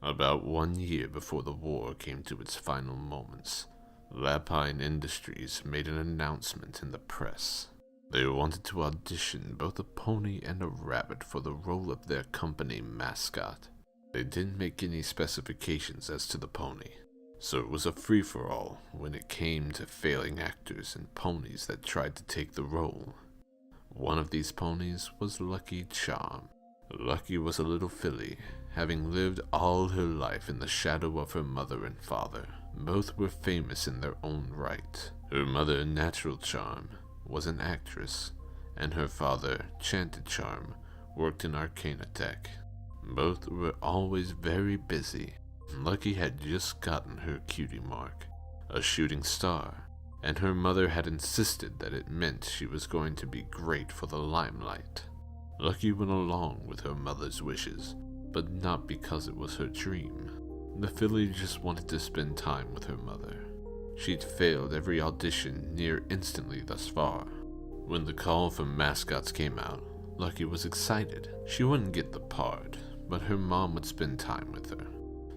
About 1 year before the war came to its final moments, Lapine Industries made an announcement in the press. They wanted to audition both a pony and a rabbit for the role of their company mascot. They didn't make any specifications as to the pony, so it was a free-for-all when it came to failing actors and ponies that tried to take the role. One of these ponies was Lucky Charm. Lucky was a little filly, having lived all her life in the shadow of her mother and father. Both were famous in their own right. Her mother, Natural Charm, was an actress, and her father, Chanted Charm, worked in arcana tech. Both were always very busy. Lucky had just gotten her cutie mark, a shooting star, and her mother had insisted that it meant she was going to be great for the limelight. Lucky went along with her mother's wishes, but not because it was her dream. The filly just wanted to spend time with her mother. She'd failed every audition near instantly thus far. When the call for mascots came out, Lucky was excited. She wouldn't get the part, but her mom would spend time with her.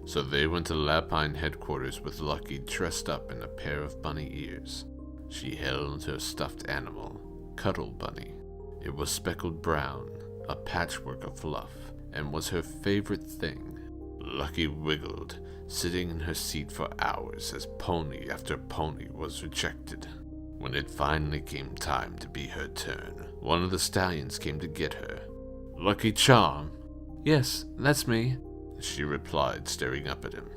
So they went to Lapine headquarters with Lucky dressed up in a pair of bunny ears. She held her stuffed animal, Cuddle Bunny. It was speckled brown, a patchwork of fluff, and was her favorite thing. Lucky wiggled, sitting in her seat for hours as pony after pony was rejected. When it finally came time to be her turn, one of the stallions came to get her. "Lucky Charm?" "Yes, that's me," she replied, staring up at him.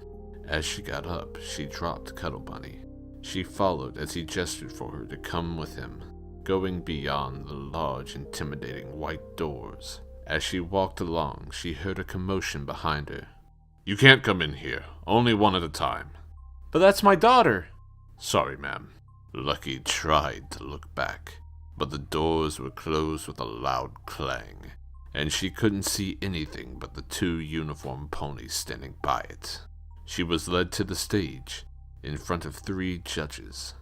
As she got up, she dropped Cuddle Bunny. She followed as he gestured for her to come with him, going beyond the large, intimidating white doors. As she walked along, she heard a commotion behind her. "You can't come in here, only one at a time." "But that's my daughter." "Sorry, ma'am." Lucky tried to look back, but the doors were closed with a loud clang, and she couldn't see anything but the two uniformed ponies standing by it. She was led to the stage, in front of 3 judges.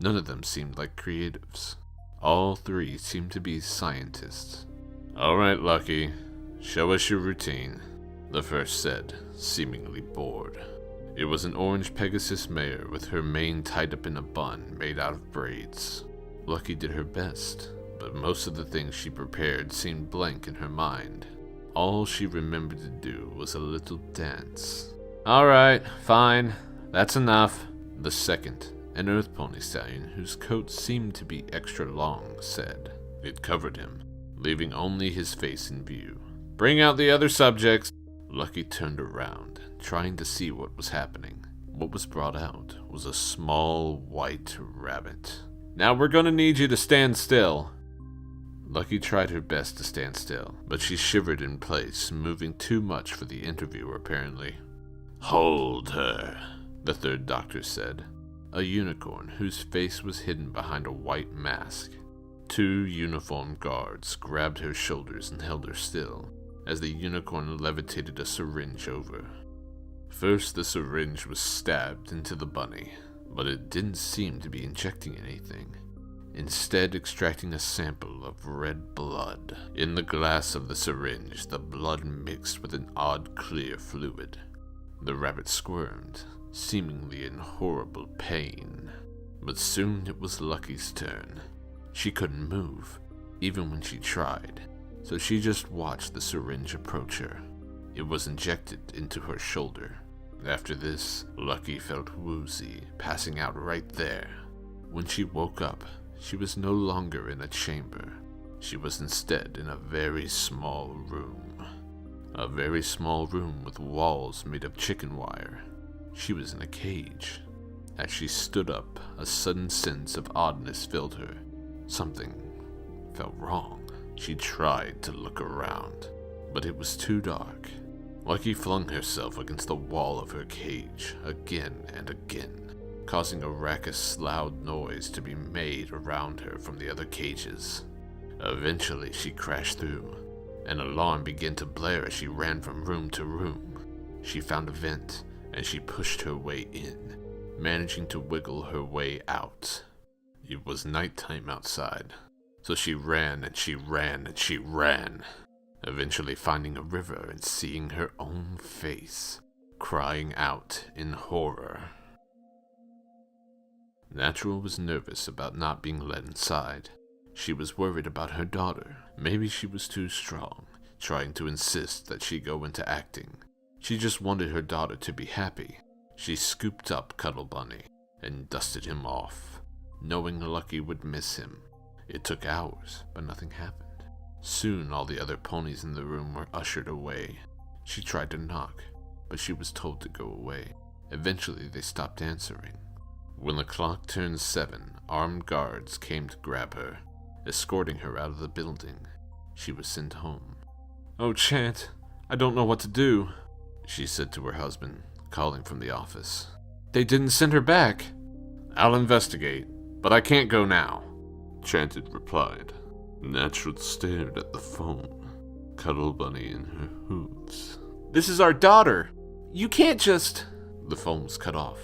None of them seemed like creatives. All 3 seemed to be scientists. "All right, Lucky, show us your routine," the first said, seemingly bored. It was an orange Pegasus mare with her mane tied up in a bun made out of braids. Lucky did her best, but most of the things she prepared seemed blank in her mind. All she remembered to do was a little dance. "All right, fine, that's enough," the second, an earth pony stallion whose coat seemed to be extra long, said. It covered him, leaving only his face in view. "Bring out the other subjects." Lucky turned around, trying to see what was happening. What was brought out was a small white rabbit. "Now we're gonna need you to stand still." Lucky tried her best to stand still, but she shivered in place, moving too much for the interviewer apparently. "Hold her," the third doctor said. A unicorn whose face was hidden behind a white mask. 2 uniformed guards grabbed her shoulders and held her still, as the unicorn levitated a syringe over. First, the syringe was stabbed into the bunny, but it didn't seem to be injecting anything, instead extracting a sample of red blood. In the glass of the syringe, the blood mixed with an odd clear fluid. The rabbit squirmed, seemingly in horrible pain. But soon it was Lucky's turn. She couldn't move, even when she tried, so she just watched the syringe approach her. It was injected into her shoulder. After this, Lucky felt woozy, passing out right there. When she woke up, she was no longer in a chamber. She was instead in a very small room. A very small room with walls made of chicken wire. She was in a cage. As she stood up, a sudden sense of oddness filled her. Something felt wrong. She tried to look around, but it was too dark. Lucky flung herself against the wall of her cage again and again, causing a raucous, loud noise to be made around her from the other cages. Eventually, she crashed through. An alarm began to blare as she ran from room to room. She found a vent, and she pushed her way in, managing to wiggle her way out. It was nighttime outside, so she ran and she ran and she ran, eventually finding a river and seeing her own face. crying out in horror. Natural was nervous about not being let inside. She was worried about her daughter. Maybe she was too strong, trying to insist that she go into acting. She just wanted her daughter to be happy. She scooped up Cuddle Bunny and dusted him off, knowing Lucky would miss him. It took hours, but nothing happened. Soon all the other ponies in the room were ushered away. She tried to knock, but she was told to go away. Eventually they stopped answering. When the clock turned 7, armed guards came to grab her, escorting her out of the building. She was sent home. "Oh, Chant, I don't know what to do," she said to her husband, calling from the office. "They didn't send her back." "I'll investigate, but I can't go now," Chanted replied. Natural stared at the phone, Cuddle Bunny in her hooves. "This is our daughter. You can't just..." The phone was cut off.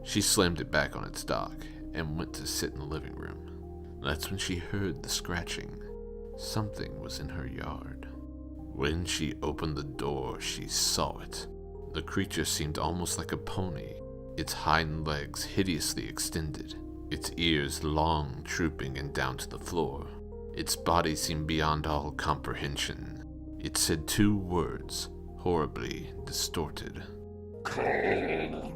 She slammed it back on its dock and went to sit in the living room. That's when she heard the scratching. Something was in her yard. When she opened the door, she saw it. The creature seemed almost like a pony, its hind legs hideously extended, its ears long, drooping and down to the floor. Its body seemed beyond all comprehension. It said 2 words, horribly distorted. "Cold."